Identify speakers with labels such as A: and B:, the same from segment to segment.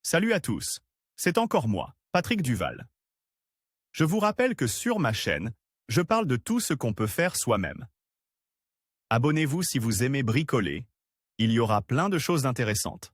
A: Salut à tous, c'est encore moi, Patrick Duval. Je vous rappelle que sur ma chaîne, je parle de tout ce qu'on peut faire soi-même. Abonnez-vous si vous aimez bricoler, il y aura plein de choses intéressantes.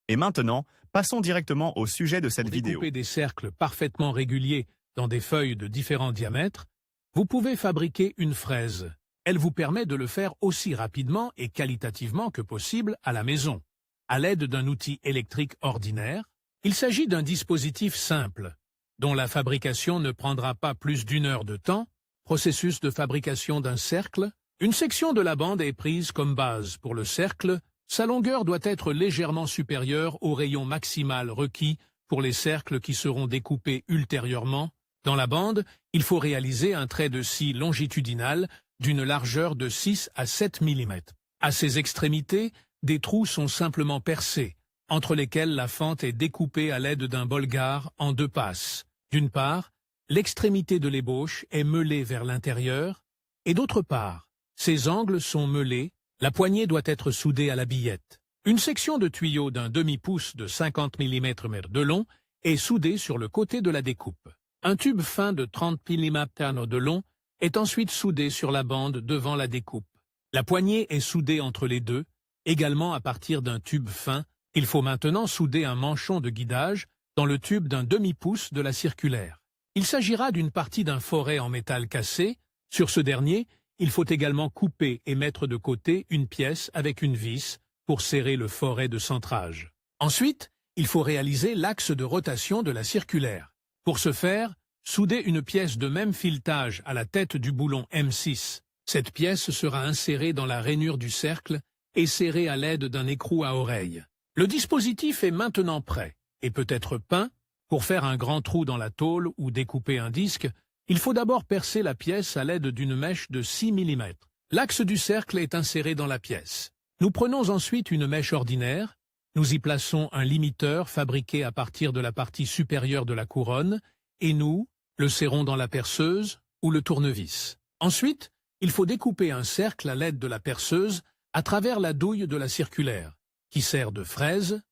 A: Et maintenant, passons directement au sujet de cette vidéo.
B: Pour découper des cercles parfaitement réguliers dans des feuilles de différents diamètres, vous pouvez fabriquer une fraise. Elle vous permet de le faire aussi rapidement et qualitativement que possible à la maison. À l'aide d'un outil électrique ordinaire, il s'agit d'un dispositif simple, dont la fabrication ne prendra pas plus d'1 heure de temps. Processus de fabrication d'un cercle. Une section de la bande est prise comme base pour le cercle. Sa longueur doit être légèrement supérieure au rayon maximal requis pour les cercles qui seront découpés ultérieurement. Dans la bande, il faut réaliser un trait de scie longitudinal d'une largeur de 6 à 7 mm. À ses extrémités, des trous sont simplement percés, entre lesquels la fente est découpée à l'aide d'un bolgar en 2 passes. D'une part, l'extrémité de l'ébauche est meulée vers l'intérieur, et d'autre part, ses angles sont meulés, la poignée doit être soudée à la billette. Une section de tuyau d'un demi-pouce de 50 mm de long est soudée sur le côté de la découpe. Un tube fin de 30 mm de long est ensuite soudé sur la bande devant la découpe. La poignée est soudée entre les deux, également à partir d'un tube fin. Il faut maintenant souder un manchon de guidage dans le tube d'un demi-pouce de la circulaire. Il s'agira d'une partie d'un foret en métal cassé. Sur ce dernier, il faut également couper et mettre de côté une pièce avec une vis pour serrer le foret de centrage. Ensuite, il faut réaliser l'axe de rotation de la circulaire. Pour ce faire, soudez une pièce de même filetage à la tête du boulon M6. Cette pièce sera insérée dans la rainure du cercle et serrée à l'aide d'un écrou à oreille. Le dispositif est maintenant prêt et peut être peint. Pour faire un grand trou dans la tôle ou découper un disque, il faut d'abord percer la pièce à l'aide d'une mèche de 6 mm. L'axe du cercle est inséré dans la pièce. Nous prenons ensuite une mèche ordinaire, nous y plaçons un limiteur fabriqué à partir de la partie supérieure de la couronne et nous le serrons dans la perceuse ou le tournevis. Ensuite, il faut découper un cercle à l'aide de la perceuse à travers la douille de la circulaire, qui sert de fraise